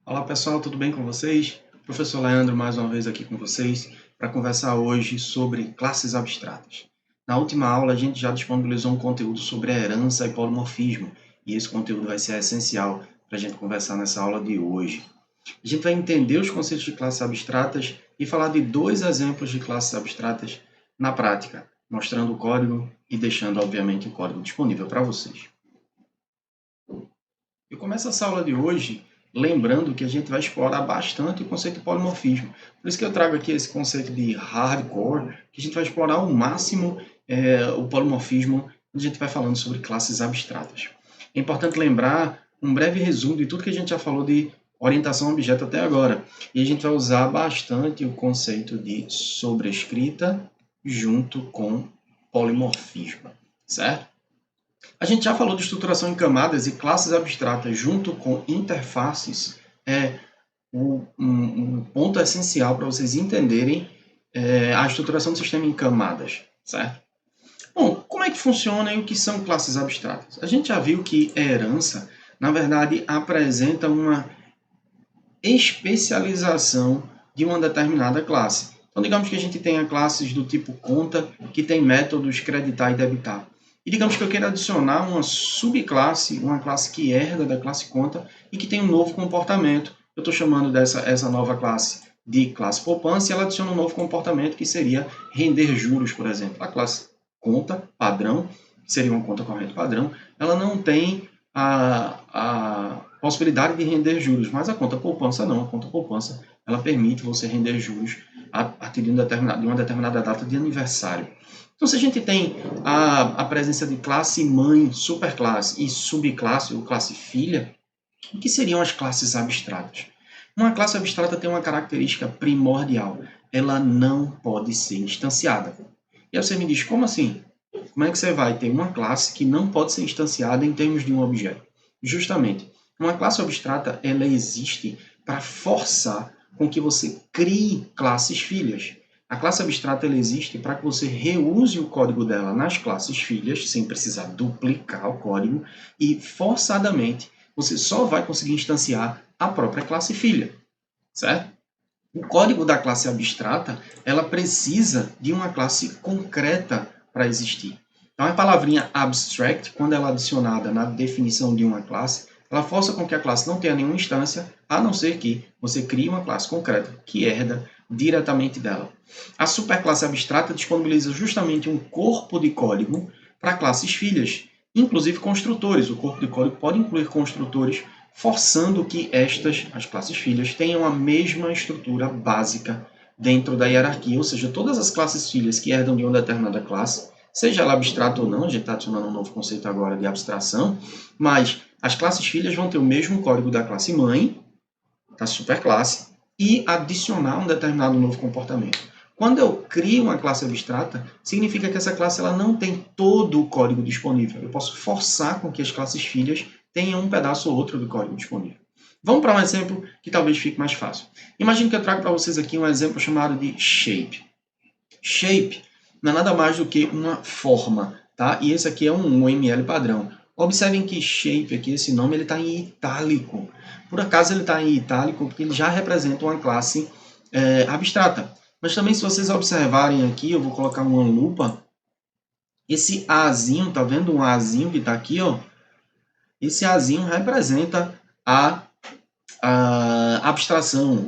Olá pessoal, tudo bem com vocês? Professor Leandro mais uma vez aqui com vocês para conversar hoje sobre classes abstratas. Na última aula a gente já disponibilizou um conteúdo sobre a herança e polimorfismo e esse conteúdo vai ser essencial para a gente conversar nessa aula de hoje. A gente vai entender os conceitos de classes abstratas e falar de dois exemplos de classes abstratas na prática, mostrando o código e deixando obviamente o código disponível para vocês. Eu começo essa aula de hoje lembrando que a gente vai explorar bastante o conceito de polimorfismo. Por isso que eu trago aqui esse conceito de hardcore, que a gente vai explorar ao máximo o polimorfismo quando a gente vai falando sobre classes abstratas. É importante lembrar um breve resumo de tudo que a gente já falou de orientação a objeto até agora. E a gente vai usar bastante o conceito de sobrescrita junto com polimorfismo, certo? A gente já falou de estruturação em camadas e classes abstratas junto com interfaces é um ponto essencial para vocês entenderem a estruturação do sistema em camadas, certo? Bom, como é que funciona e o que são classes abstratas? A gente já viu que a herança, na verdade, apresenta uma especialização de uma determinada classe. Então, digamos que a gente tenha classes do tipo conta, que tem métodos creditar e debitar. E digamos que eu queira adicionar uma subclasse, uma classe que herda da classe conta e que tem um novo comportamento. Eu estou chamando essa nova classe de classe poupança e ela adiciona um novo comportamento que seria render juros, por exemplo. A classe conta padrão, que seria uma conta corrente padrão, ela não tem a possibilidade de render juros, mas a conta poupança não. A conta poupança ela permite você render juros a partir de uma determinada data de aniversário. Então, se a gente tem a presença de classe mãe, superclasse e subclasse ou classe filha, o que seriam as classes abstratas? Uma classe abstrata tem uma característica primordial. Ela não pode ser instanciada. E aí você me diz, como assim? Como é que você vai ter uma classe que não pode ser instanciada em termos de um objeto? Justamente, uma classe abstrata ela existe para forçar com que você crie classes filhas. A classe abstrata ela existe para que você reuse o código dela nas classes filhas, sem precisar duplicar o código, e forçadamente você só vai conseguir instanciar a própria classe filha, certo? O código da classe abstrata ela precisa de uma classe concreta para existir. Então, a palavrinha abstract, quando ela é adicionada na definição de uma classe, ela força com que a classe não tenha nenhuma instância, a não ser que você crie uma classe concreta que herda diretamente dela. A superclasse abstrata disponibiliza justamente um corpo de código para classes filhas, inclusive construtores. O corpo de código pode incluir construtores, forçando que as classes filhas, tenham a mesma estrutura básica dentro da hierarquia, ou seja, todas as classes filhas que herdam de uma determinada classe, seja ela abstrata ou não, a gente está adicionando um novo conceito agora de abstração, mas as classes filhas vão ter o mesmo código da classe mãe, da superclasse, e adicionar um determinado novo comportamento. Quando eu crio uma classe abstrata, significa que essa classe ela não tem todo o código disponível. Eu posso forçar com que as classes filhas tenham um pedaço ou outro do código disponível. Vamos para um exemplo que talvez fique mais fácil. Imagine que eu trago para vocês aqui um exemplo chamado de shape. Shape não é nada mais do que uma forma, tá? E esse aqui é um UML padrão. Observem que shape aqui, esse nome, ele está em itálico. Por acaso ele está em itálico porque ele já representa uma classe abstrata. Mas também se vocês observarem aqui, eu vou colocar uma lupa, esse Azinho, tá vendo um Azinho que está aqui, ó? Esse Azinho representa a abstração,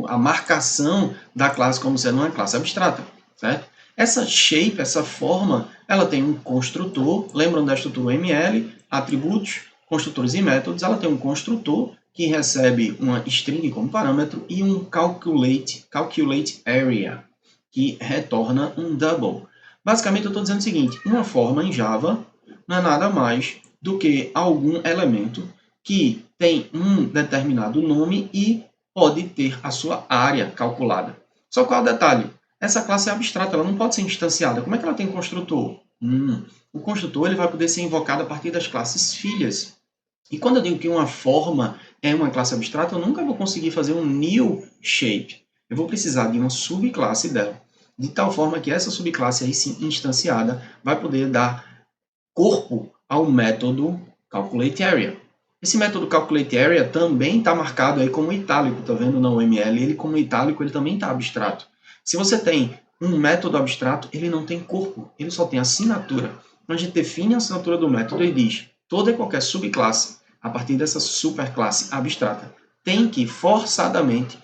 a marcação da classe como sendo uma classe abstrata, certo? Essa shape, essa forma, ela tem um construtor, lembram da estrutura UML, atributos, construtores e métodos, ela tem um construtor que recebe uma string como parâmetro e um calculate area, que retorna um double. Basicamente, eu estou dizendo o seguinte, uma forma em Java não é nada mais do que algum elemento que tem um determinado nome e pode ter a sua área calculada. Só qual é o detalhe? Essa classe é abstrata, ela não pode ser instanciada. Como é que ela tem construtor? O construtor ele vai poder ser invocado a partir das classes filhas. E quando eu digo que uma forma é uma classe abstrata, eu nunca vou conseguir fazer um new shape. Eu vou precisar de uma subclasse dela. De tal forma que essa subclasse aí sim instanciada vai poder dar corpo ao método calculateArea. Esse método calculateArea também está marcado aí como itálico, tá vendo na UML? Ele como itálico, ele também está abstrato. Se você tem um método abstrato, ele não tem corpo, ele só tem assinatura. Então a gente define a assinatura do método e diz, toda e qualquer subclasse, a partir dessa superclasse abstrata, tem que forçadamente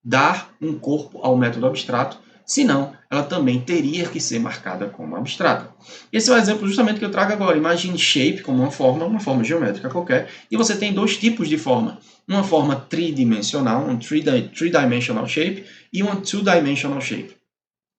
dar um corpo ao método abstrato, senão ela também teria que ser marcada como abstrata. Esse é o exemplo justamente que eu trago agora. Imagine shape como uma forma geométrica qualquer, e você tem dois tipos de forma. Uma forma tridimensional, um three-dimensional shape, e uma two-dimensional shape.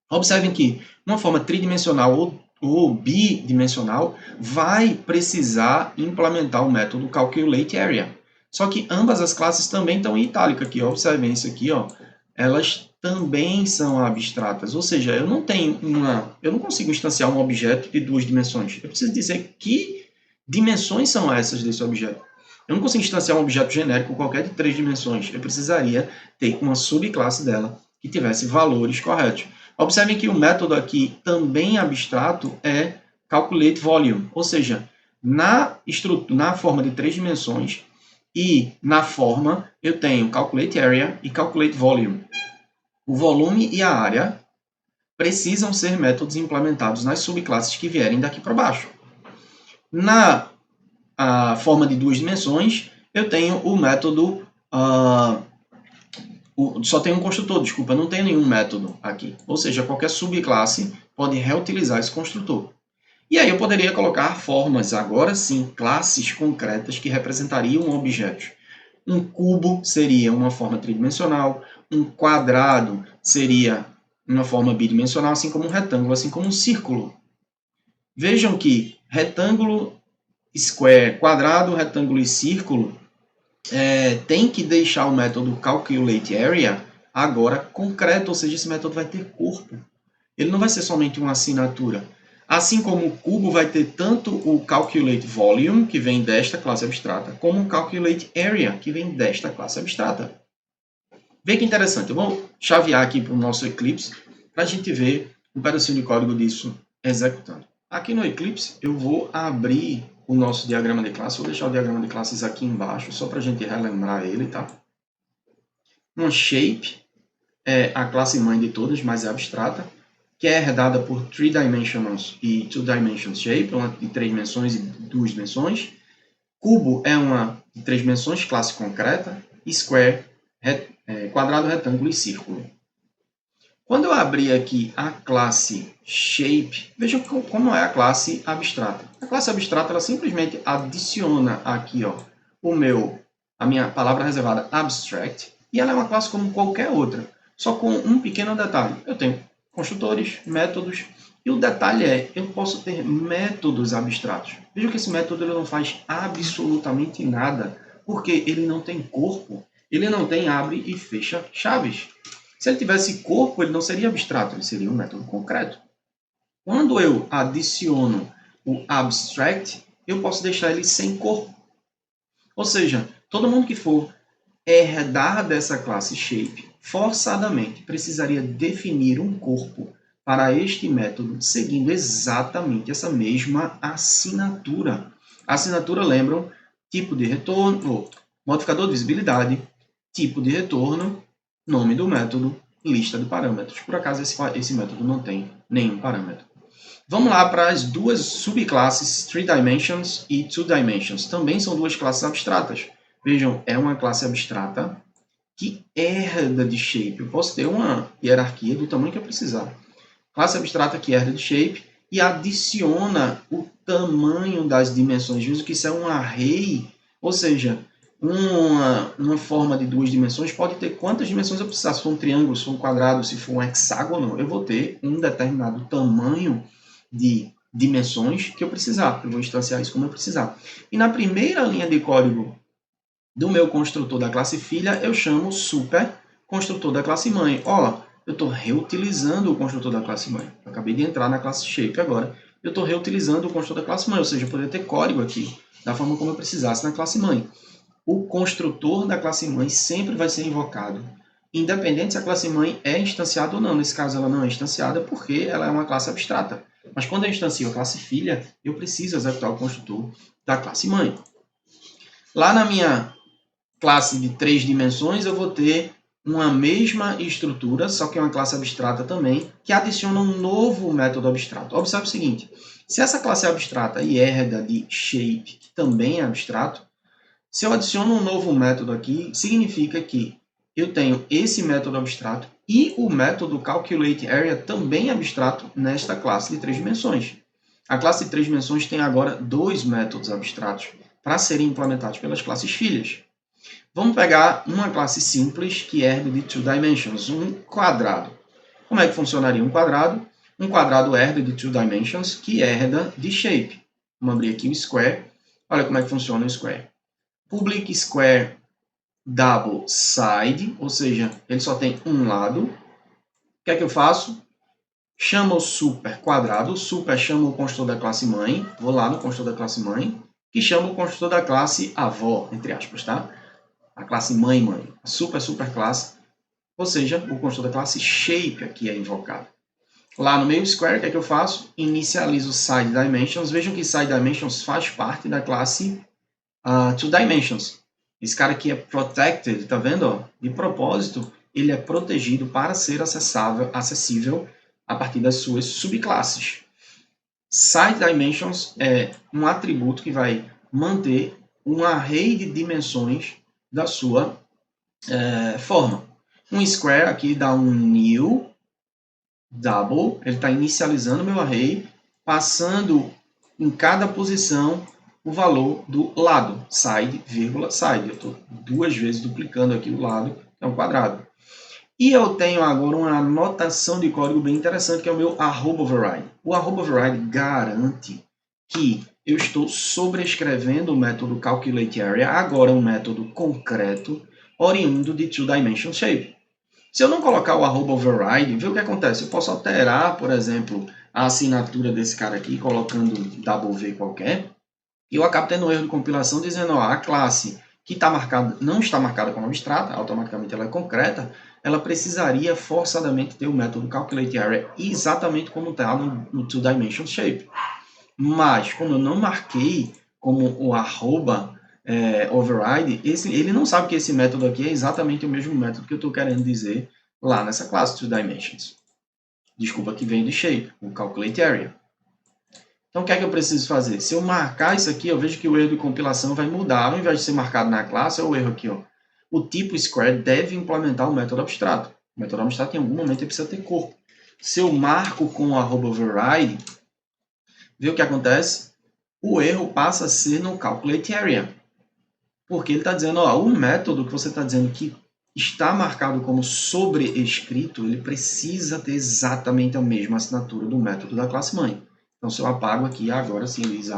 Observem que uma forma tridimensional ou bidimensional vai precisar implementar o método calculateArea. Só que ambas as classes também estão em itálico aqui. Observem isso aqui, ó. Elas também são abstratas, ou seja, eu não consigo instanciar um objeto de duas dimensões. Eu preciso dizer que dimensões são essas desse objeto. Eu não consigo instanciar um objeto genérico qualquer de 3 dimensões. Eu precisaria ter uma subclasse dela que tivesse valores corretos. Observem que o método aqui também abstrato é calculateVolume, ou seja, na forma de 3 dimensões e na forma eu tenho calculateArea e calculateVolume. O volume e a área precisam ser métodos implementados nas subclasses que vierem daqui para baixo. Na forma de 2 dimensões, eu tenho o método... só tem um construtor, desculpa, não tem nenhum método aqui. Ou seja, qualquer subclasse pode reutilizar esse construtor. E aí eu poderia colocar formas, agora sim, classes concretas que representariam objetos. Um cubo seria uma forma tridimensional, um quadrado seria uma forma bidimensional, assim como um retângulo, assim como um círculo. Vejam que retângulo, square, quadrado, retângulo e círculo tem que deixar o método calculateArea agora concreto, ou seja, esse método vai ter corpo. Ele não vai ser somente uma assinatura. Assim como o cubo vai ter tanto o calculateVolume, que vem desta classe abstrata, como o calculateArea, que vem desta classe abstrata. Vê que interessante. Eu vou chavear aqui para o nosso Eclipse para a gente ver um pedacinho de código disso executando. Aqui no Eclipse, eu vou abrir o nosso diagrama de classe. Vou deixar o diagrama de classes aqui embaixo, só para a gente relembrar ele, tá? Uma shape é a classe mãe de todas, mas é abstrata, que é herdada por 3 dimensions e 2 dimensions shape, uma de 3 dimensões e 2 dimensões. Cubo é uma de 3 dimensões, classe concreta. E square, quadrado, retângulo e círculo. Quando eu abrir aqui a classe shape, veja como é a classe abstrata. A classe abstrata ela simplesmente adiciona aqui ó, a minha palavra reservada abstract, e ela é uma classe como qualquer outra, só com um pequeno detalhe. Eu tenho construtores, métodos, e o detalhe é, eu posso ter métodos abstratos. Veja que esse método ele não faz absolutamente nada, porque ele não tem corpo, ele não tem abre e fecha chaves. Se ele tivesse corpo, ele não seria abstrato, ele seria um método concreto. Quando eu adiciono o abstract, eu posso deixar ele sem corpo. Ou seja, todo mundo que for herdar dessa classe shape, forçadamente precisaria definir um corpo para este método, seguindo exatamente essa mesma assinatura. A assinatura, lembram, tipo de retorno, modificador de visibilidade, tipo de retorno, nome do método, lista de parâmetros. Por acaso, esse método não tem nenhum parâmetro. Vamos lá para as duas subclasses 3 dimensions e 2 dimensions. Também são duas classes abstratas. Vejam, é uma classe abstrata que herda de shape. Eu posso ter uma hierarquia do tamanho que eu precisar. Classe abstrata que herda de shape e adiciona o tamanho das dimensões. Veja que isso é um array, ou seja, uma forma de 2 dimensões pode ter quantas dimensões eu precisar. Se for um triângulo, se for um quadrado, se for um hexágono, eu vou ter um determinado tamanho de dimensões que eu precisar. Eu vou instanciar isso como eu precisar. E na primeira linha de código do meu construtor da classe filha, eu chamo super construtor da classe mãe. Ó, eu estou reutilizando o construtor da classe mãe. Eu acabei de entrar na classe shape agora. Eu estou reutilizando o construtor da classe mãe, ou seja, eu poderia ter código aqui da forma como eu precisasse na classe mãe. O construtor da classe mãe sempre vai ser invocado, independente se a classe mãe é instanciada ou não. Nesse caso, ela não é instanciada porque ela é uma classe abstrata. Mas quando eu instancio a classe filha, eu preciso executar o construtor da classe mãe. Lá na minha classe de 3 dimensões, eu vou ter uma mesma estrutura, só que é uma classe abstrata também, que adiciona um novo método abstrato. Observe o seguinte, se essa classe é abstrata e herda de shape, que também é abstrato, se eu adiciono um novo método aqui, significa que eu tenho esse método abstrato e o método calculateArea também abstrato nesta classe de 3 dimensões. A classe de 3 dimensões tem agora 2 métodos abstratos para serem implementados pelas classes filhas. Vamos pegar uma classe simples que herda de 2 dimensions, um quadrado. Como é que funcionaria um quadrado? Um quadrado herda de 2 dimensions que herda de shape. Vamos abrir aqui o square. Olha como é que funciona o square. Public square double side, ou seja, ele só tem um lado. O que é que eu faço? Chama o super quadrado. O super chama o construtor da classe mãe. Vou lá no construtor da classe mãe, que chama o construtor da classe avó, entre aspas, tá? A classe mãe. A super classe, ou seja, o construtor da classe shape aqui é invocado. Lá no meio square, o que é que eu faço? Inicializo side dimensions. Vejam que side dimensions faz parte da classe 2 dimensions. Esse cara aqui é protected, tá vendo? Ó? De propósito, ele é protegido para ser acessível a partir das suas subclasses. Side dimensions é um atributo que vai manter um array de dimensões da sua forma. Um square aqui dá um new double, ele está inicializando meu array, passando em cada posição o valor do lado, side, vírgula, side. Eu estou 2 vezes duplicando aqui o lado, que é um quadrado. E eu tenho agora uma notação de código bem interessante, que é o meu @override. O @override garante que eu estou sobrescrevendo o método calculateArea, agora um método concreto, oriundo de 2 dimension shape. Se eu não colocar o @override, vê o que acontece. Eu posso alterar, por exemplo, a assinatura desse cara aqui, colocando W qualquer, e eu acabo tendo um erro de compilação dizendo, ó, a classe que está marcada, não está marcada como abstrata, automaticamente ela é concreta, ela precisaria forçadamente ter o método calculateArea exatamente como está no 2 dimension shape. Mas, como eu não marquei como o override, ele não sabe que esse método aqui é exatamente o mesmo método que eu estou querendo dizer lá nessa classe 2 dimensions. Desculpa, que vem de shape, o calculateArea. Então, o que é que eu preciso fazer? Se eu marcar isso aqui, eu vejo que o erro de compilação vai mudar. Ao invés de ser marcado na classe, olha o erro aqui. Ó. O tipo square deve implementar o método abstrato. O método abstrato, em algum momento, ele precisa ter corpo. Se eu marco com o @override, vê o que acontece? O erro passa a ser no calculateArea. Porque ele está dizendo, ó, o método que você está dizendo que está marcado como sobrescrito, ele precisa ter exatamente a mesma assinatura do método da classe mãe. Então, se eu apago aqui, agora sim ele diz,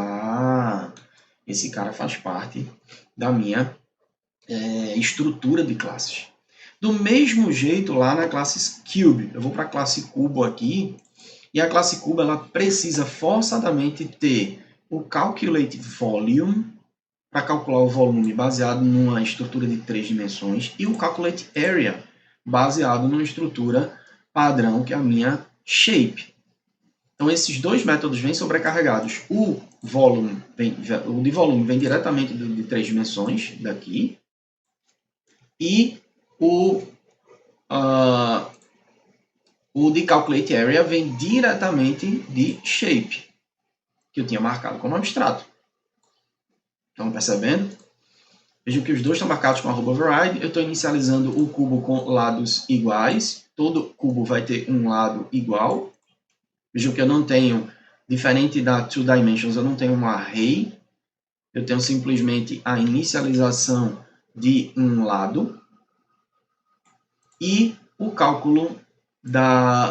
esse cara faz parte da minha estrutura de classes. Do mesmo jeito, lá na classe Cube, eu vou para a classe Cubo aqui, e a classe Cubo ela precisa forçadamente ter o Calculate Volume, para calcular o volume baseado numa estrutura de 3 dimensões, e o calculateArea, baseado numa estrutura padrão, que é a minha shape. Então, esses dois métodos vêm sobrecarregados. O de volume vem diretamente de 3 dimensões, daqui, e o de calculateArea vem diretamente de shape, que eu tinha marcado como abstrato. Estão percebendo? Vejam que os dois estão marcados com @override. Eu estou inicializando o cubo com lados iguais. Todo cubo vai ter um lado igual. Vejam que eu não tenho, diferente da 2 dimensions, eu não tenho um array. Eu tenho simplesmente a inicialização de um lado. E o cálculo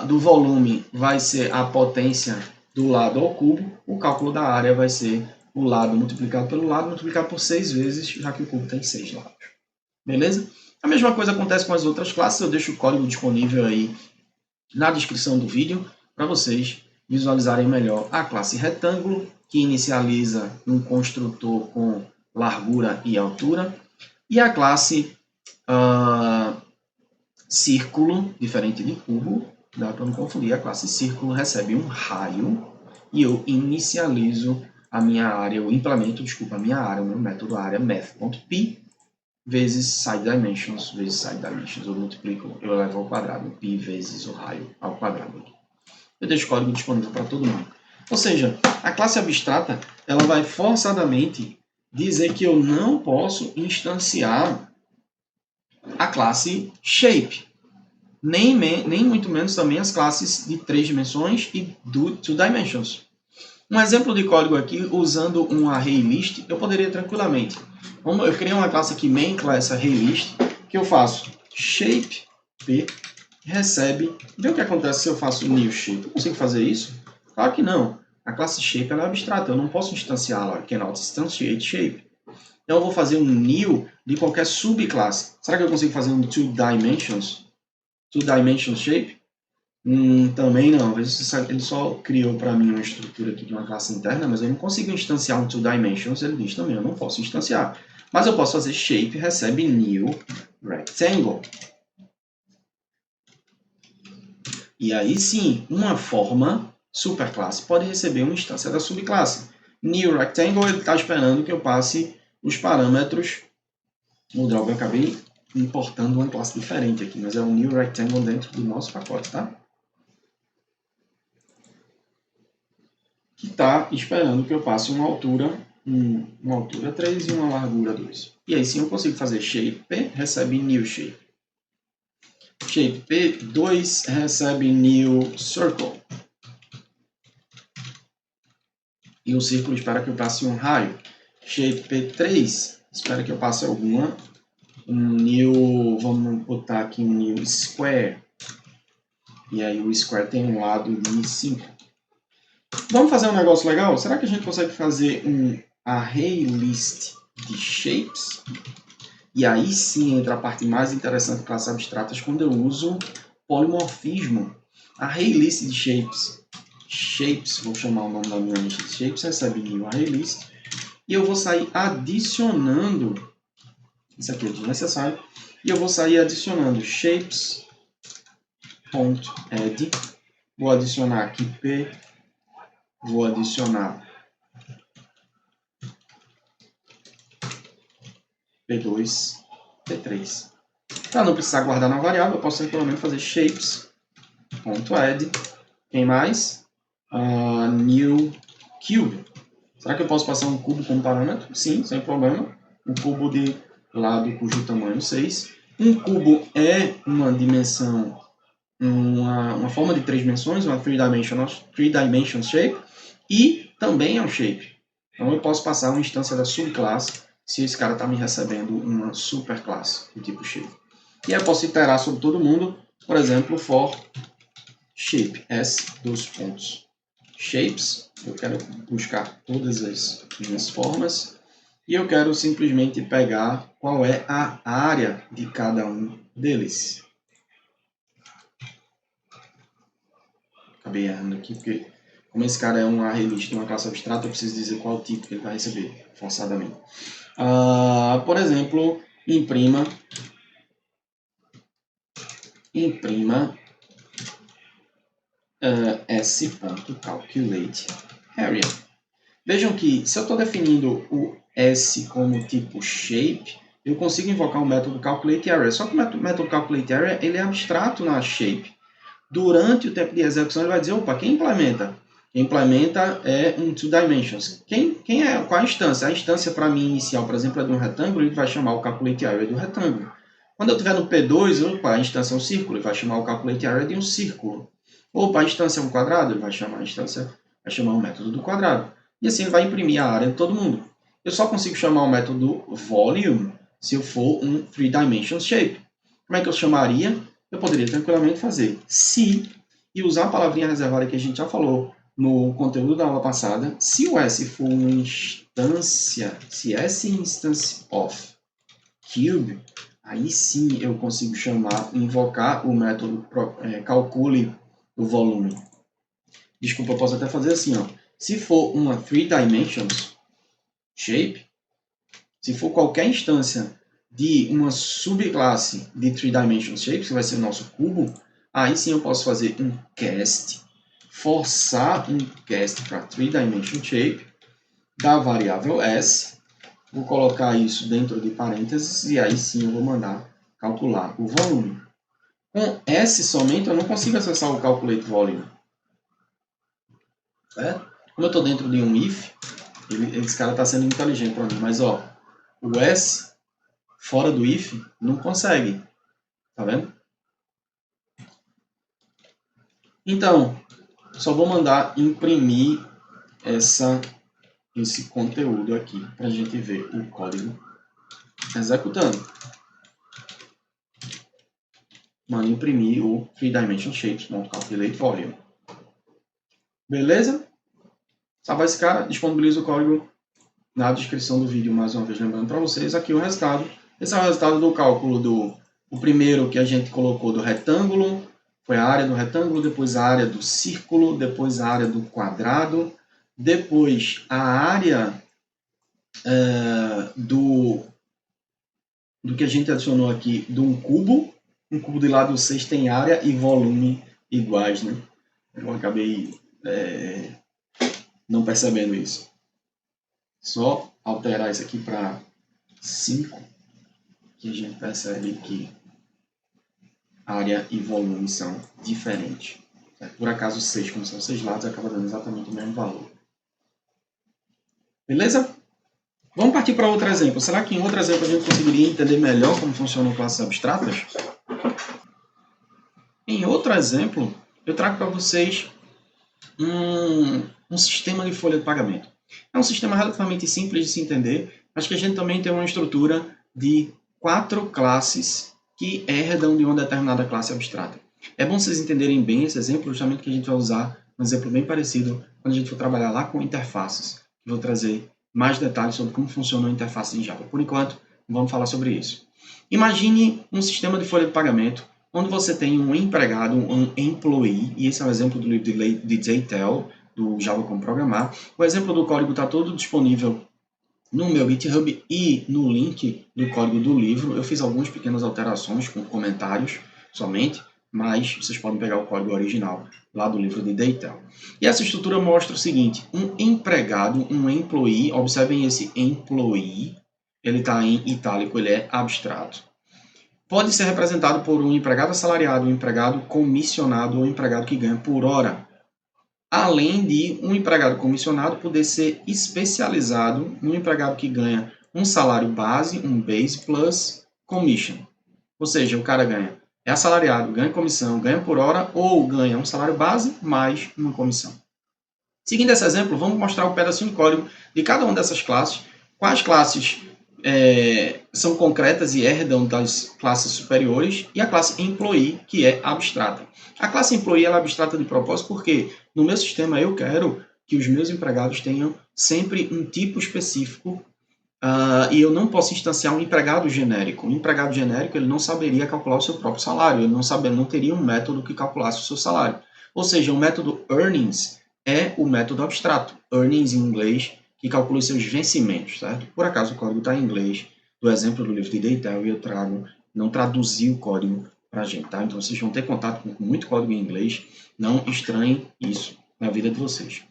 do volume vai ser a potência do lado ao cubo. O cálculo da área vai ser o lado multiplicado pelo lado, multiplicado por 6 vezes, já que o cubo tem 6 lados. Beleza? A mesma coisa acontece com as outras classes. Eu deixo o código disponível aí na descrição do vídeo para vocês visualizarem melhor a classe retângulo, que inicializa um construtor com largura e altura, e a classe círculo, diferente de cubo, dá para não confundir, a classe círculo recebe um raio e eu inicializo a minha área, eu implemento, desculpa, a minha área, o meu método área math.p vezes sideDimensions, eu multiplico, eu levo ao quadrado, π vezes o raio ao quadrado. Eu deixo o código disponível para todo mundo. Ou seja, a classe abstrata, ela vai forçadamente dizer que eu não posso instanciar a classe shape, nem muito menos também as classes de 3 dimensões e do 2 dimensions. Um exemplo de código aqui, usando um ArrayList, eu poderia tranquilamente. Eu criei uma classe aqui, main class ArrayList, que eu faço shape p recebe. Vê o que acontece se eu faço new shape. Eu consigo fazer isso? Claro que não. A classe shape ela é abstrata, eu não posso instanciá-la. Cannot instantiate shape. Então eu vou fazer um new de qualquer subclasse. Será que eu consigo fazer um 2 dimensions? 2 dimensions shape? Também não. Ele só criou para mim uma estrutura aqui de uma classe interna, mas eu não consigo instanciar um 2 dimensions. Ele diz também, eu não posso instanciar. Mas eu posso fazer shape recebe new rectangle. E aí sim, uma forma superclasse pode receber uma instância da subclasse. New rectangle, ele está esperando que eu passe os parâmetros. O droga, eu acabei importando uma classe diferente aqui, mas é um new rectangle dentro do nosso pacote, tá? Que está esperando que eu passe uma altura 3 e uma largura 2. E aí sim eu consigo fazer shape p recebe new shape. Shape P2 recebe new circle. E o círculo espera que eu passe um raio. Shape P3 espera que eu passe alguma. Vamos botar aqui um new square. E aí o square tem um lado de 5. Vamos fazer um negócio legal? Será que a gente consegue fazer um ArrayList de shapes? E aí sim entra a parte mais interessante de classes abstratas, quando eu uso polimorfismo. ArrayList de shapes. Shapes, vou chamar o nome da minha lista de shapes, recebe new ArrayList. E eu vou sair adicionando, isso aqui é desnecessário, e eu vou sair adicionando shapes.add. Vou adicionar aqui P, vou adicionar P2, P3. Para não precisar guardar na variável, eu posso tranquilamente fazer shapes.add. Quem mais? New cube. Será que eu posso passar um cubo como parâmetro? Sim, sem problema. Um cubo de lado cujo tamanho 6. Um cubo é uma dimensão, uma forma de 3 dimensões, uma 3-dimensional shape, e também é um shape. Então eu posso passar uma instância da subclasse se esse cara está me recebendo uma superclasse do tipo shape. E aí eu posso iterar sobre todo mundo, por exemplo, for shape s, shapes, eu quero buscar todas as minhas formas e eu quero simplesmente pegar qual é a área de cada um deles. Acabei errando aqui porque, como esse cara é um ArrayList de uma classe abstrata, eu preciso dizer qual tipo que ele vai receber, forçadamente. Por exemplo, imprima s.calculate area. Vejam que se eu estou definindo o S como tipo shape, eu consigo invocar o método calculateArea. Só que o método calculateArea ele é abstrato na shape. Durante o tempo de execução ele vai dizer, opa, quem implementa? Quem implementa é um 2 dimensions. Qual a instância? A instância para mim inicial, por exemplo, é de um retângulo, ele vai chamar o calculateArea do retângulo. Quando eu estiver no P2, opa, a instância é um círculo, ele vai chamar o calculateArea de um círculo. Opa, a instância é um quadrado, ele vai chamar o método do quadrado. E assim ele vai imprimir a área de todo mundo. Eu só consigo chamar o método volume se eu for um 3-dimensional shape. Como é que eu chamaria? Eu poderia tranquilamente fazer se e usar a palavrinha reservada que a gente já falou no conteúdo da aula passada. Se o S for uma instância, se S instance of cube, aí sim eu consigo invocar o método calcule o volume. Desculpa, eu posso até fazer assim, ó. Se for uma 3-dimensions shape, se for qualquer instância de uma subclasse de 3-dimensions shape, que vai ser o nosso cubo, aí sim eu posso fazer um cast, forçar um cast para 3-dimension shape, da variável S, vou colocar isso dentro de parênteses e aí sim eu vou mandar calcular o volume. Com S somente eu não consigo acessar o calculate volume. Certo? Como eu estou dentro de um if, esse cara está sendo inteligente para mim, mas ó, o S fora do if não consegue. Tá vendo? Então, só vou mandar imprimir esse conteúdo aqui para a gente ver o código executando. Mando imprimir o 3Dimension Shapes.calculate volume. Beleza? Salvar esse cara, disponibiliza o código na descrição do vídeo, mais uma vez lembrando para vocês, aqui o resultado. Esse é o resultado do cálculo o primeiro que a gente colocou do retângulo, foi a área do retângulo, depois a área do círculo, depois a área do quadrado, depois a área do que a gente adicionou aqui de um cubo de lado 6 tem área e volume iguais, né? Eu acabei não percebendo isso. Só alterar isso aqui para 5, que a gente percebe que área e volume são diferentes. Por acaso 6, como são 6 lados, acaba dando exatamente o mesmo valor. Beleza? Vamos partir para outro exemplo. Será que em outro exemplo a gente conseguiria entender melhor como funcionam classes abstratas? Em outro exemplo, eu trago para vocês um sistema de folha de pagamento. É um sistema relativamente simples de se entender, mas que a gente também tem uma estrutura de 4 classes que herdam de uma determinada classe abstrata. É bom vocês entenderem bem esse exemplo, justamente que a gente vai usar um exemplo bem parecido quando a gente for trabalhar lá com interfaces. Eu vou trazer mais detalhes sobre como funciona a interface em Java. Por enquanto, vamos falar sobre isso. Imagine um sistema de folha de pagamento onde você tem um empregado, um employee, e esse é o exemplo do livro de Daytel, do Java Como Programar. O exemplo do código está todo disponível no meu GitHub e no link do código do livro. Eu fiz algumas pequenas alterações com comentários somente, mas vocês podem pegar o código original lá do livro de Daytel. E essa estrutura mostra o seguinte: um empregado, um employee, observem esse employee, ele está em itálico, ele é abstrato. Pode ser representado por um empregado assalariado, um empregado comissionado ou um empregado que ganha por hora. Além de um empregado comissionado poder ser especializado num empregado que ganha um salário base, um base plus commission. Ou seja, o cara é assalariado, ganha comissão, ganha por hora ou ganha um salário base mais uma comissão. Seguindo esse exemplo, vamos mostrar o pedacinho de código de cada uma dessas classes, quais classes são concretas e herdam das classes superiores, e a classe employee, que é abstrata. A classe employee é abstrata de propósito porque no meu sistema eu quero que os meus empregados tenham sempre um tipo específico e eu não posso instanciar um empregado genérico. Um empregado genérico ele não saberia calcular o seu próprio salário, ele não teria um método que calculasse o seu salário. Ou seja, o método earnings é o método abstrato. Earnings em inglês, que calcula os seus vencimentos, certo? Por acaso o código está em inglês, do exemplo do livro de Daytel, e eu não traduzi o código para a gente, tá? Então vocês vão ter contato com muito código em inglês, não estranhem isso na vida de vocês.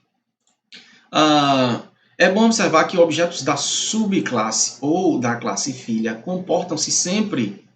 É bom observar que objetos da subclasse ou da classe filha comportam-se sempre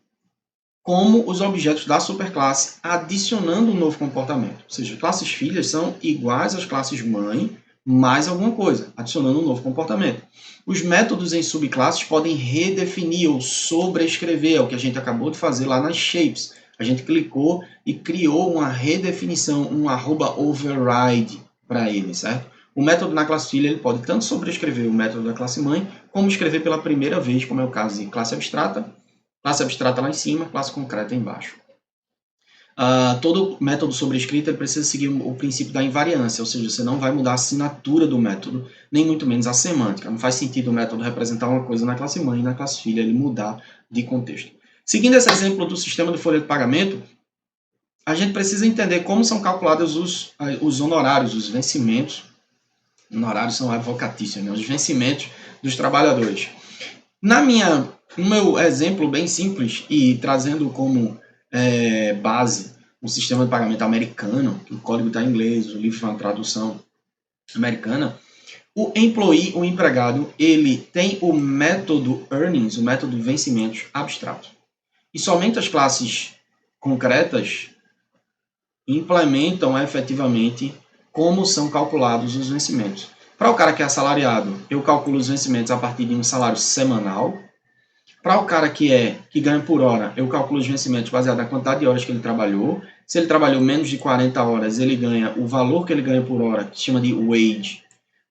como os objetos da superclasse, adicionando um novo comportamento. Ou seja, classes filhas são iguais às classes mãe, mais alguma coisa, adicionando um novo comportamento. Os métodos em subclasses podem redefinir ou sobrescrever, é o que a gente acabou de fazer lá nas shapes. A gente clicou e criou uma redefinição, um @override para ele, certo? O método na classe filha ele pode tanto sobrescrever o método da classe mãe, como escrever pela primeira vez, como é o caso de classe abstrata lá em cima, classe concreta embaixo. Todo método sobrescrito ele precisa seguir o princípio da invariância, ou seja, você não vai mudar a assinatura do método, nem muito menos a semântica. Não faz sentido o método representar uma coisa na classe mãe e na classe filha ele mudar de contexto. Seguindo esse exemplo do sistema de folha de pagamento, a gente precisa entender como são calculados os honorários, os vencimentos. Honorários são advocatícios, né? Os vencimentos dos trabalhadores. No meu exemplo bem simples e trazendo como base o sistema de pagamento americano, que o código está em inglês, o livro foi uma tradução americana, O employee, o empregado, ele tem o método earnings, o método vencimentos abstrato. E somente as classes concretas implementam efetivamente como são calculados os vencimentos. Para o cara que é assalariado, eu calculo os vencimentos a partir de um salário semanal. Para o cara que ganha por hora, eu calculo os vencimentos baseado na quantidade de horas que ele trabalhou. Se ele trabalhou menos de 40 horas, ele ganha o valor que ele ganha por hora, que se chama de wage,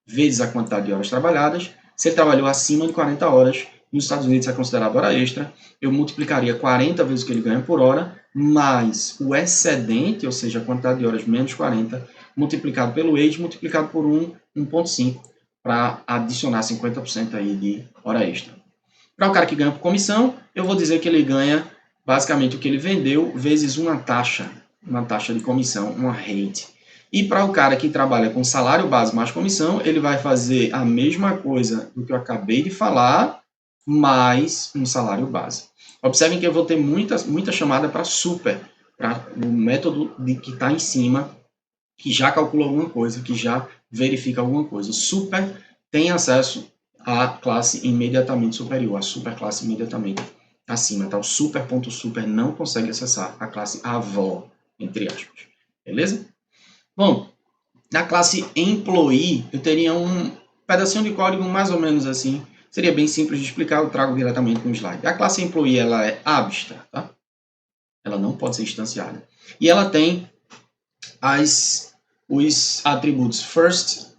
vezes a quantidade de horas trabalhadas. Se ele trabalhou acima de 40 horas, nos Estados Unidos é considerado hora extra, eu multiplicaria 40 vezes o que ele ganha por hora, mais o excedente, ou seja, a quantidade de horas menos 40, multiplicado pelo wage, multiplicado por 1,5, para adicionar 50% aí de hora extra. Para o cara que ganha por comissão, eu vou dizer que ele ganha basicamente o que ele vendeu vezes uma taxa de comissão, uma rate. E para o cara que trabalha com salário base mais comissão, ele vai fazer a mesma coisa do que eu acabei de falar, mais um salário base. Observem que eu vou ter muita chamada para super, para o método que está em cima, que já calcula alguma coisa, que já verifica alguma coisa. Super tem acesso à classe imediatamente superior, à superclasse imediatamente acima. Tá? O super.super não consegue acessar a classe avó, entre aspas. Beleza? Bom, na classe employee, eu teria um pedacinho de código mais ou menos assim. Seria bem simples de explicar, eu trago diretamente no slide. A classe employee ela é abstrata, tá? Ela não pode ser instanciada. E ela tem os atributos first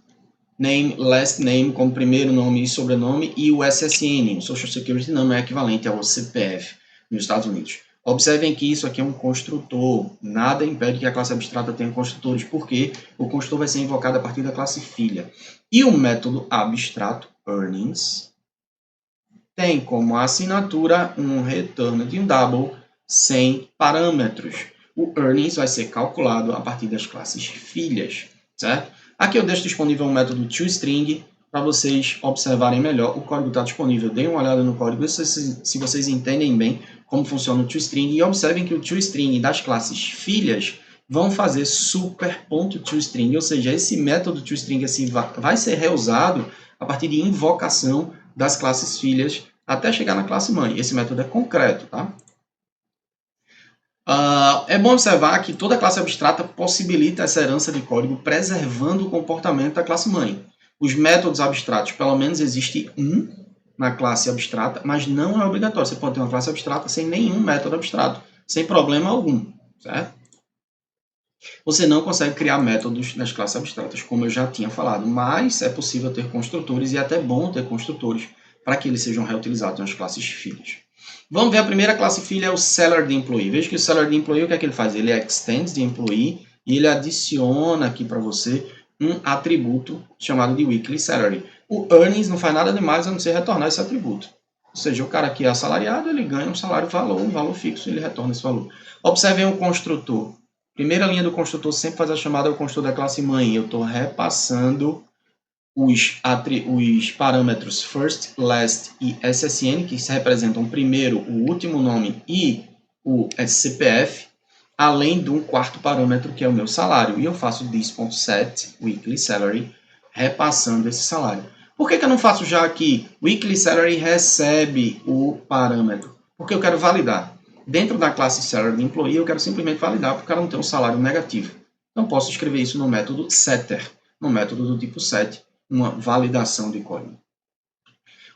name, last name, como primeiro nome e sobrenome, e o SSN, o Social Security Number, é equivalente ao CPF nos Estados Unidos. Observem que isso aqui é um construtor. Nada impede que a classe abstrata tenha construtores, porque o construtor vai ser invocado a partir da classe filha. E o método abstrato, earnings, tem como assinatura um return de um double sem parâmetros. O earnings vai ser calculado a partir das classes filhas, certo? Aqui eu deixo disponível um método toString para vocês observarem melhor. O código está disponível. Deem uma olhada no código se vocês entendem bem como funciona o toString. E observem que o toString das classes filhas vão fazer super.toString, ou seja, esse método toString assim, vai ser reusado a partir de invocação das classes filhas até chegar na classe mãe. Esse método é concreto, tá? É bom observar que toda classe abstrata possibilita essa herança de código preservando o comportamento da classe mãe. Os métodos abstratos, pelo menos existe um na classe abstrata, mas não é obrigatório. Você pode ter uma classe abstrata sem nenhum método abstrato, sem problema algum, certo? Você não consegue criar métodos nas classes abstratas, como eu já tinha falado, mas é possível ter construtores e é até bom ter construtores para que eles sejam reutilizados nas classes filhas. Vamos ver a primeira classe filha, é o seller de employee. Veja que o seller de employee, o que é que ele faz? Ele extends de employee e ele adiciona aqui para você um atributo chamado de weekly salary. O earnings não faz nada demais a não ser retornar esse atributo. Ou seja, o cara que é assalariado, ele ganha um salário um valor fixo, ele retorna esse valor. Observem o construtor. Primeira linha do construtor sempre faz a chamada ao construtor da classe mãe. Eu estou repassando os parâmetros first, last e SSN, que representam primeiro, o último nome e o CPF, além de um quarto parâmetro, que é o meu salário. E eu faço this.set, weekly salary, repassando esse salário. Por que eu não faço já aqui? Weekly salary recebe o parâmetro. Porque eu quero validar. Dentro da classe salary de employee, eu quero simplesmente validar para o cara não ter um salário negativo. Então, posso escrever isso no método setter, no método do tipo set, uma validação de código.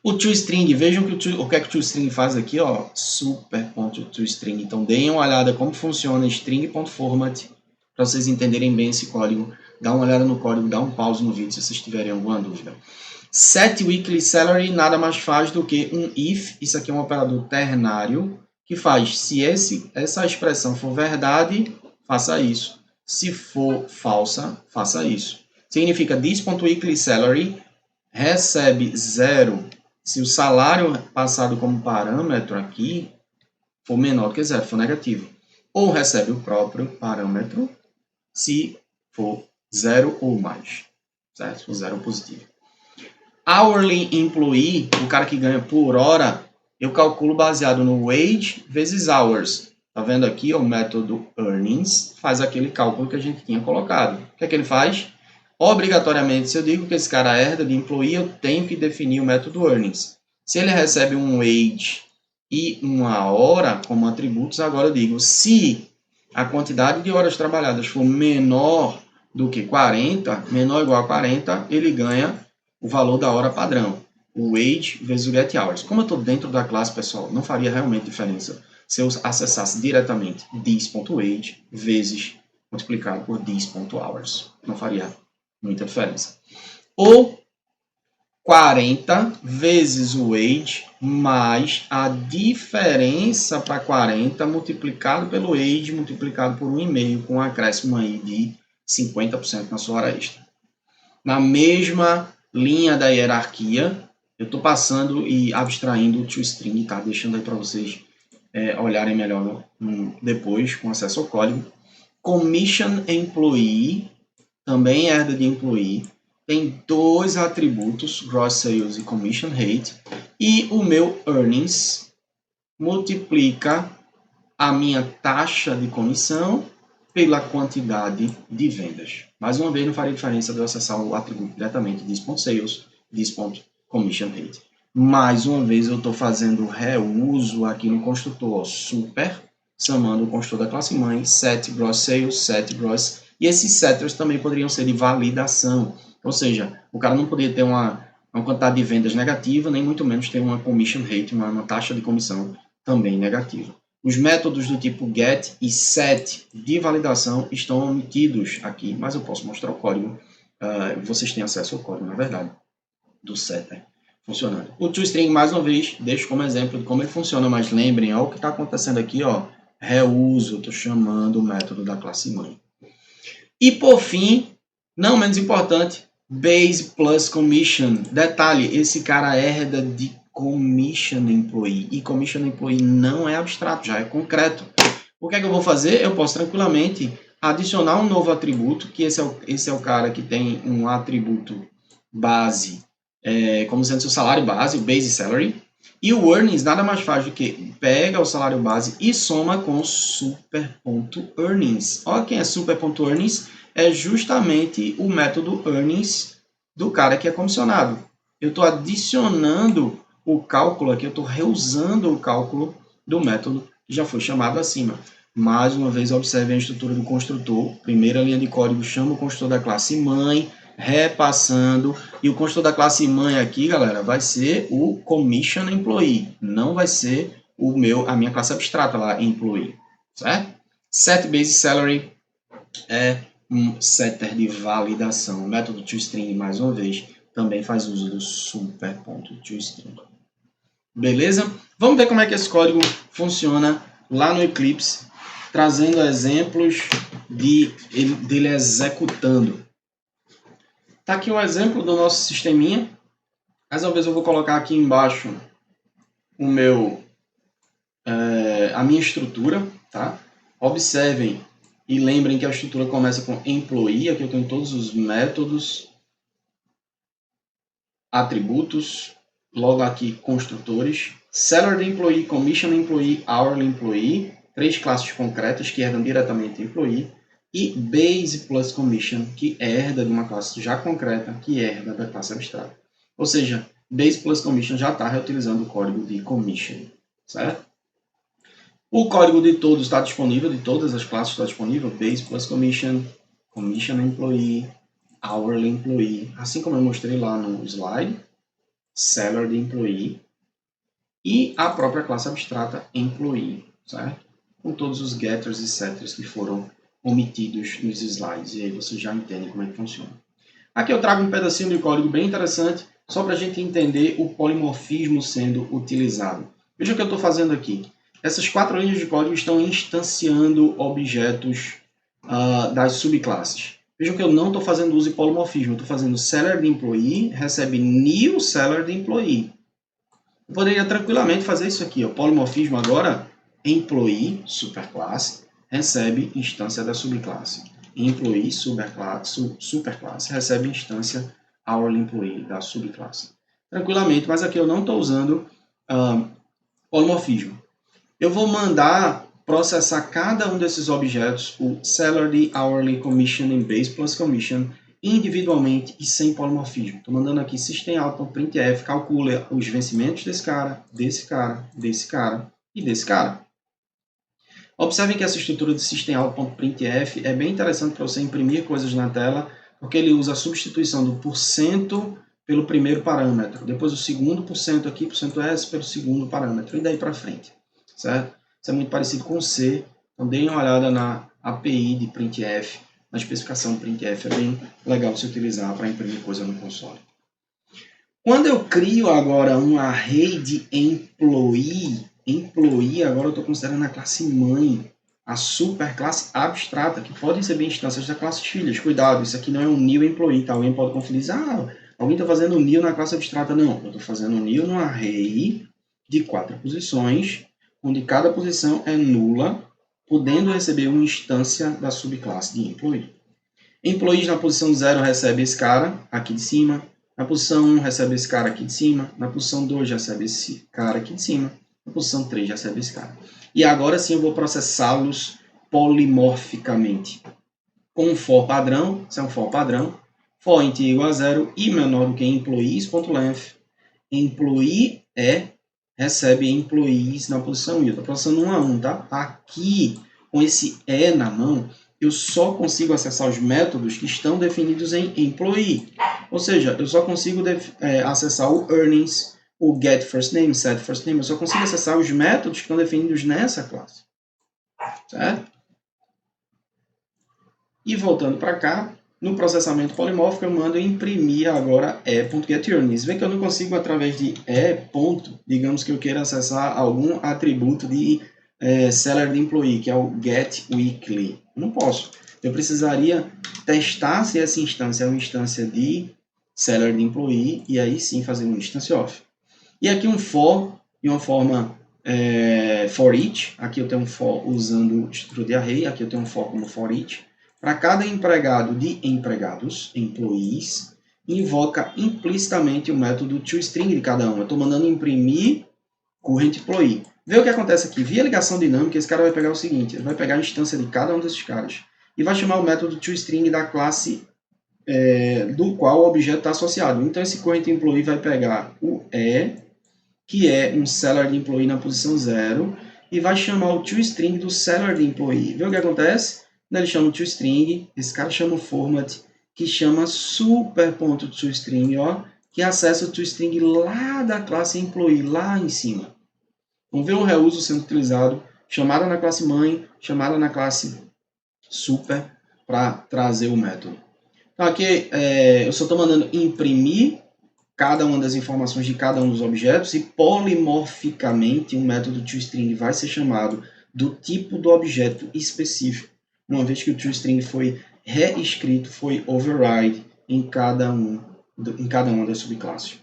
O toString, vejam que o que é que o toString faz aqui, ó, super.toString. Então, deem uma olhada como funciona string.format, para vocês entenderem bem esse código. Dá uma olhada no código, dá um pause no vídeo se vocês tiverem alguma dúvida. Set weekly salary nada mais faz do que um if, isso aqui é um operador ternário, que faz, se essa expressão for verdade, faça isso. Se for falsa, faça isso. Significa this.weekly salary recebe 0 se o salário passado como parâmetro aqui for menor que 0, for negativo. Ou recebe o próprio parâmetro se for 0 ou mais, certo? Se for 0 positivo. Hourly employee, o cara que ganha por hora, eu calculo baseado no wage vezes hours. Tá vendo aqui o método earnings faz aquele cálculo que a gente tinha colocado. O que é que ele faz? Obrigatoriamente, se eu digo que esse cara herda de employee, eu tenho que definir o método earnings. Se ele recebe um wage e uma hora como atributos, agora eu digo, se a quantidade de horas trabalhadas for menor do que 40, menor ou igual a 40, ele ganha o valor da hora padrão, o wage vezes o get hours. Como eu estou dentro da classe, pessoal, não faria realmente diferença se eu acessasse diretamente this.wage vezes multiplicado por this.hours. Não faria muita diferença. Ou 40 vezes o wage mais a diferença para 40 multiplicado pelo wage multiplicado por 1,5 com um acréscimo aí de 50% na sua hora extra. Na mesma linha da hierarquia, eu estou passando e abstraindo o toString, tá? Deixando aí para vocês olharem melhor depois com acesso ao código. Commission Employee também herda de employee, tem dois atributos, gross sales e commission rate, e o meu earnings multiplica a minha taxa de comissão pela quantidade de vendas. Mais uma vez, não faria diferença de eu acessar o atributo diretamente, this.sales, this.commission rate. Mais uma vez, eu estou fazendo reuso aqui no construtor super, chamando o construtor da classe mãe, set gross sales, set gross, e esses setters também poderiam ser de validação. Ou seja, o cara não poderia ter uma quantidade de vendas negativa, nem muito menos ter uma commission rate, uma taxa de comissão também negativa. Os métodos do tipo get e set de validação estão omitidos aqui, mas eu posso mostrar o código. Vocês têm acesso ao código, na verdade, do setter funcionando. O toString, mais uma vez, deixo como exemplo de como ele funciona, mas lembrem, olha o que está acontecendo aqui, ó, reuso, estou chamando o método da classe mãe. E por fim, não menos importante, base plus commission. Detalhe, esse cara herda de commission employee. E commission employee não é abstrato, já é concreto. O que é que eu vou fazer? Eu posso tranquilamente adicionar um novo atributo, que esse é o cara que tem um atributo base, como sendo seu salário base, o base salary. E o earnings nada mais faz do que pega o salário base e soma com super.earnings. Olha quem é super.earnings. É justamente o método earnings do cara que é comissionado. Eu estou adicionando o cálculo aqui, eu estou reusando o cálculo do método que já foi chamado acima. Mais uma vez, observe a estrutura do construtor. Primeira linha de código chama o construtor da classe mãe, repassando, e o construtor da classe mãe aqui, galera, vai ser o commission employee, não vai ser a minha classe abstrata lá, employee, certo? Set base salary é um setter de validação. O método toString, mais uma vez, também faz uso do super.toString. Beleza? Vamos ver como é que esse código funciona lá no Eclipse, trazendo exemplos dele executando. Tá aqui um exemplo do nosso sisteminha. Mais uma vez eu vou colocar aqui embaixo a minha estrutura, tá? Observem e lembrem que a estrutura começa com employee, aqui eu tenho todos os métodos, atributos, logo aqui construtores, salary employee, commission employee, hourly employee, 3 classes concretas que herdam diretamente employee, e base plus commission, que herda de uma classe já concreta, que herda da classe abstrata. Ou seja, base plus commission já está reutilizando o código de commission, certo? O código de todos está disponível, de todas as classes está disponível, base plus commission, commission employee, hourly employee, assim como eu mostrei lá no slide, salary employee, e a própria classe abstrata employee, certo? Com todos os getters e setters que foram omitidos nos slides, e aí você já entende como é que funciona. Aqui eu trago um pedacinho de código bem interessante, só para a gente entender o polimorfismo sendo utilizado. Veja o que eu estou fazendo aqui. Essas 4 linhas de código estão instanciando objetos das subclasses. Vejam que eu não estou fazendo uso de polimorfismo, eu estou fazendo salary employee, recebe new salary employee. Eu poderia tranquilamente fazer isso aqui, ó, polimorfismo agora, employee, superclasse, recebe instância da subclasse. Employee, superclasse, recebe instância hourly employee da subclasse. Tranquilamente, mas aqui eu não estou usando polimorfismo. Eu vou mandar processar cada um desses objetos, o salary, hourly, commission e base plus commission, individualmente e sem polimorfismo. Estou mandando aqui systemout.printf, calcula os vencimentos desse cara, desse cara, desse cara e desse cara. Observem que essa estrutura de systemout.printf é bem interessante para você imprimir coisas na tela, porque ele usa a substituição do porcento pelo primeiro parâmetro, depois o segundo porcento aqui, porcento %s, pelo segundo parâmetro, e daí para frente, certo? Isso é muito parecido com C, então deem uma olhada na API de printf, na especificação de printf, é bem legal você utilizar para imprimir coisa no console. Quando eu crio agora um array de employee, agora eu estou considerando a classe mãe, a superclasse abstrata, que pode receber instâncias da classe filhas. Cuidado, isso aqui não é um new employee, tá? Alguém pode confundir, alguém está fazendo um new na classe abstrata. Não, eu estou fazendo um new no array de 4 posições, onde cada posição é nula, podendo receber uma instância da subclasse de employee. Employees na posição 0 recebe esse cara aqui de cima, na posição 1 recebe esse cara aqui de cima, na posição 2 recebe esse cara aqui de cima, na posição 3 recebe esse cara. E agora sim eu vou processá-los polimorficamente. Com um for padrão, isso é um for padrão, for int igual a 0 e menor do que employees.length, employee recebe employees na posição 1. Eu estou processando 1 a 1, tá? Aqui, com esse na mão, eu só consigo acessar os métodos que estão definidos em employee. Ou seja, eu só consigo acessar o earnings, o get first name, set first name. Eu só consigo acessar os métodos que estão definidos nessa classe. Certo? E voltando para cá, no processamento polimórfico, eu mando imprimir agora e.getEarnings. Vê que eu não consigo, através de digamos que eu queira acessar algum atributo de seller de employee, que é o getWeekly. Não posso. Eu precisaria testar se essa instância é uma instância de seller de employee, e aí sim fazer um instance of. E aqui um for, de uma forma for each. Aqui eu tenho um for usando estrutura de array, aqui eu tenho um for como for each. Para cada empregado de empregados, employees, invoca implicitamente o método toString de cada um. Eu estou mandando imprimir current employee. Vê o que acontece aqui. Via ligação dinâmica, esse cara vai pegar o seguinte, ele vai pegar a instância de cada um desses caras e vai chamar o método toString da classe do qual o objeto está associado. Então, esse current employee vai pegar o que é um seller de employee na posição 0, e vai chamar o toString do seller de employee. Vê o que acontece? Quando ele chama o toString, esse cara chama o format, que chama super.toString, que acessa o toString lá da classe employee, lá em cima. Vamos ver o reuso sendo utilizado, chamada na classe mãe, chamada na classe super, para trazer o método. Então aqui eu só estou mandando imprimir cada uma das informações de cada um dos objetos, e polimorficamente um método toString vai ser chamado do tipo do objeto específico, uma vez que o toString foi reescrito, foi override em cada uma das subclasses.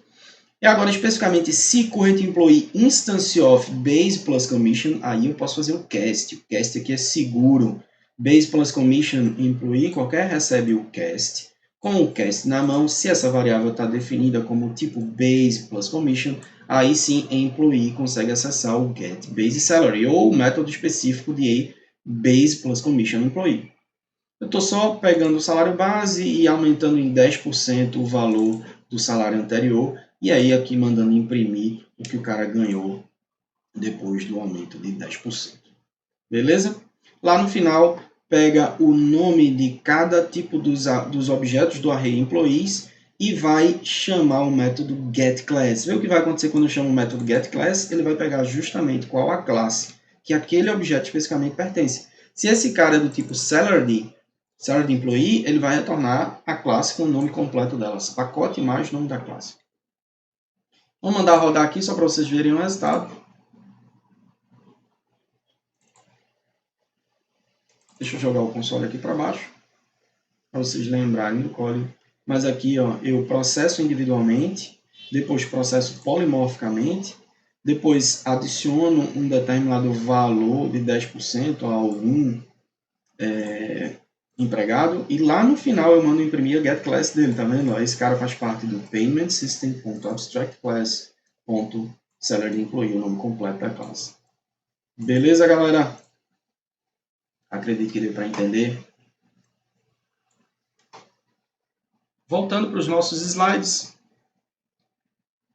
E agora, especificamente, se current employee instance of base plus commission, aí eu posso fazer o cast. O cast aqui é seguro. Base plus commission employee, qualquer recebe o cast. Com o cast na mão, se essa variável está definida como tipo base plus commission, aí sim employee consegue acessar o get base salary, ou o método específico de base plus commission employee. Eu estou só pegando o salário base e aumentando em 10% o valor do salário anterior, e aí aqui mandando imprimir o que o cara ganhou depois do aumento de 10%. Beleza? Lá no final, pega o nome de cada tipo dos objetos do array employees e vai chamar o método getClass. Vê o que vai acontecer quando eu chamo o método getClass? Ele vai pegar justamente qual a classe que aquele objeto especificamente pertence. Se esse cara é do tipo seller de employee, ele vai retornar a classe com o nome completo delas. Pacote mais nome da classe. Vou mandar rodar aqui só para vocês verem o resultado. Deixa eu jogar o console aqui para baixo, para vocês lembrarem do código. Mas aqui eu processo individualmente, depois processo polimorficamente, depois adiciono um determinado valor de 10% a algum empregado, e lá no final eu mando imprimir a getClass dele, tá vendo? Esse cara faz parte do paymentsystem.abstractClass.sellerDeEmployee, o nome completo da classe. Beleza, galera? Acredito que deu para entender. Voltando para os nossos slides,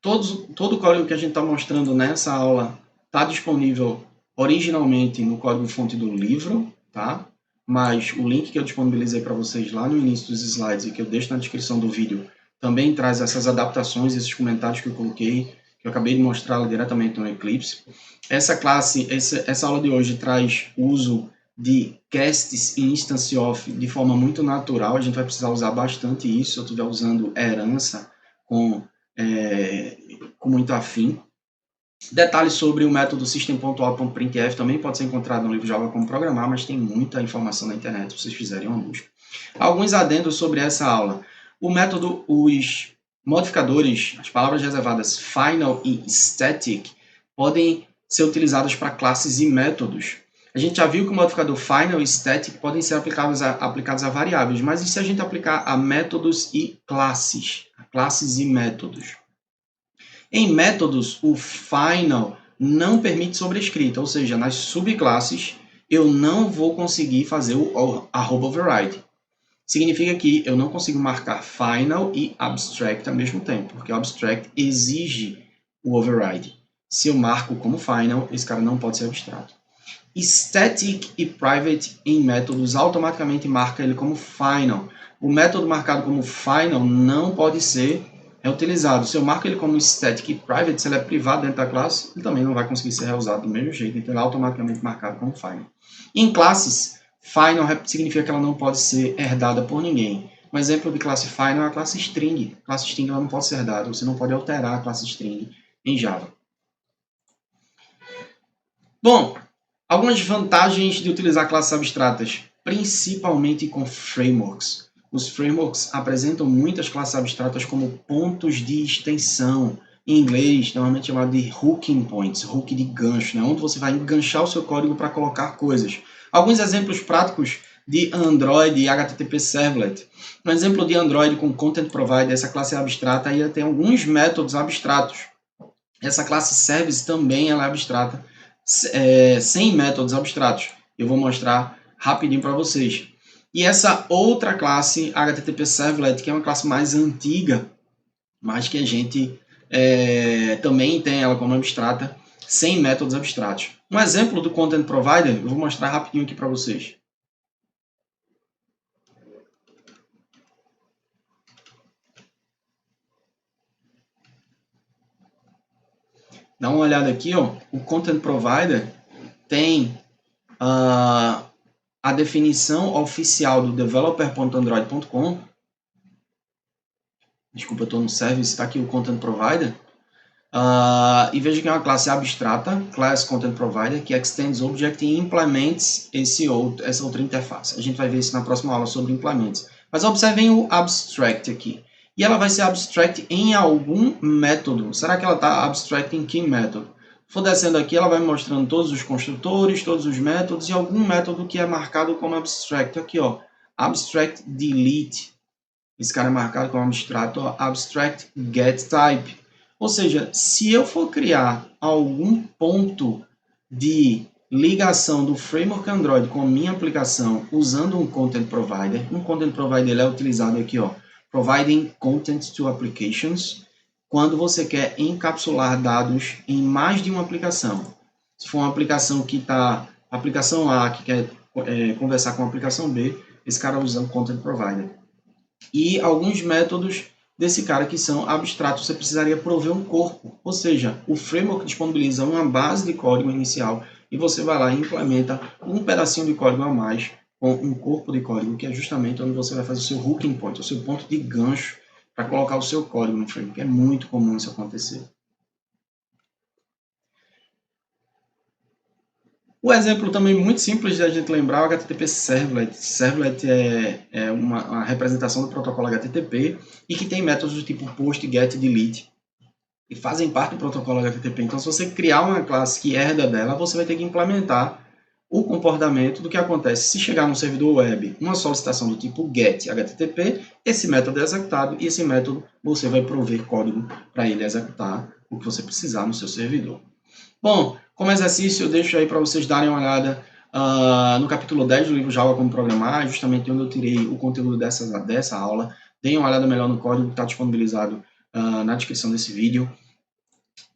todo o código que a gente está mostrando nessa aula está disponível originalmente no código-fonte do livro, tá? Mas o link que eu disponibilizei para vocês lá no início dos slides e que eu deixo na descrição do vídeo também traz essas adaptações, esses comentários que eu coloquei, que eu acabei de mostrar diretamente no Eclipse. Essa aula de hoje traz uso de casts e instance of de forma muito natural. A gente vai precisar usar bastante isso se eu estiver usando herança com muito afim. Detalhes sobre o método system.out.printf também pode ser encontrado no livro Java Como Programar, mas tem muita informação na internet se vocês fizerem uma busca. Alguns adendos sobre essa aula. O método, os modificadores, as palavras reservadas final e static, podem ser utilizadas para classes e métodos. A gente já viu que o modificador final e static podem ser aplicados a variáveis, mas e se a gente aplicar a métodos e classes? Classes e métodos. Em métodos, o final não permite sobrescrita, ou seja, nas subclasses eu não vou conseguir fazer o @override. Significa que eu não consigo marcar final e abstract ao mesmo tempo, porque o abstract exige o override. Se eu marco como final, esse cara não pode ser abstrato. Static e private em métodos automaticamente marca ele como final. O método marcado como final não pode ser reutilizado. Se eu marco ele como static e private, se ele é privado dentro da classe, ele também não vai conseguir ser reusado do mesmo jeito, então ele é automaticamente marcado como final. Em classes, final significa que ela não pode ser herdada por ninguém. Um exemplo de classe final é a classe string. A classe string ela não pode ser herdada, você não pode alterar a classe string em Java. Bom, algumas vantagens de utilizar classes abstratas, principalmente com frameworks. Os frameworks apresentam muitas classes abstratas como pontos de extensão. Em inglês, normalmente chamado de hooking points, hook de gancho, né? Onde você vai enganchar o seu código para colocar coisas. Alguns exemplos práticos de Android e HTTP Servlet. Um exemplo de Android com Content Provider, essa classe é abstrata, e tem alguns métodos abstratos. Essa classe Service também ela é abstrata, sem métodos abstratos. Eu vou mostrar rapidinho para vocês. E essa outra classe, HTTP Servlet, que é uma classe mais antiga, mas que a gente também tem ela como abstrata, sem métodos abstratos. Um exemplo do Content Provider, eu vou mostrar rapidinho aqui para vocês. Dá uma olhada aqui, ó. O Content Provider tem a definição oficial do developer.android.com. Desculpa, eu estou no service, está aqui o Content Provider. E veja que é uma classe abstrata, Class Content Provider, que extends object e implements essa outra interface. A gente vai ver isso na próxima aula sobre implements. Mas observem o abstract aqui. E ela vai ser abstract em algum método. Será que ela está abstract em que método? For descendo aqui, ela vai mostrando todos os construtores, todos os métodos e algum método que é marcado como abstract. Aqui, ó, abstract delete. Esse cara é marcado como abstrato, ó, abstract getType. Ou seja, se eu for criar algum ponto de ligação do framework Android com a minha aplicação usando um Content Provider, um Content Provider ele é utilizado aqui, ó, providing content to applications, quando você quer encapsular dados em mais de uma aplicação. Se for uma aplicação que está, aplicação A que quer conversar com a aplicação B, esse cara usa um Content Provider. E alguns métodos desse cara que são abstratos, você precisaria prover um corpo, ou seja, o framework disponibiliza uma base de código inicial e você vai lá e implementa um pedacinho de código a mais com um corpo de código, que é justamente onde você vai fazer o seu hooking point, o seu ponto de gancho para colocar o seu código no framework. É muito comum isso acontecer. O exemplo também muito simples de a gente lembrar é o HTTP Servlet. Servlet é uma representação do protocolo HTTP e que tem métodos do tipo post, get, delete, que fazem parte do protocolo HTTP. Então, se você criar uma classe que herda dela, você vai ter que implementar o comportamento do que acontece se chegar no servidor web uma solicitação do tipo get HTTP, esse método é executado e esse método você vai prover código para ele executar o que você precisar no seu servidor. Bom, como exercício, eu deixo aí para vocês darem uma olhada no capítulo 10 do livro Java Como Programar, justamente onde eu tirei o conteúdo dessa aula. deem uma olhada melhor no código que está disponibilizado na descrição desse vídeo.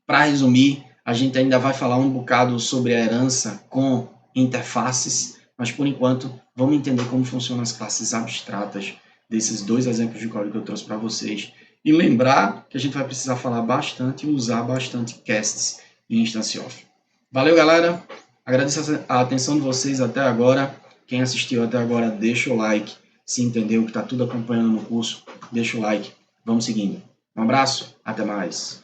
Para resumir, a gente ainda vai falar um bocado sobre a herança com interfaces, mas por enquanto vamos entender como funcionam as classes abstratas desses dois exemplos de código que eu trouxe para vocês. E lembrar que a gente vai precisar falar bastante e usar bastante casts e instance of. Valeu, galera! Agradeço a atenção de vocês até agora. Quem assistiu até agora, deixa o like. Se entendeu que está tudo acompanhando no curso, deixa o like. Vamos seguindo. Um abraço, até mais.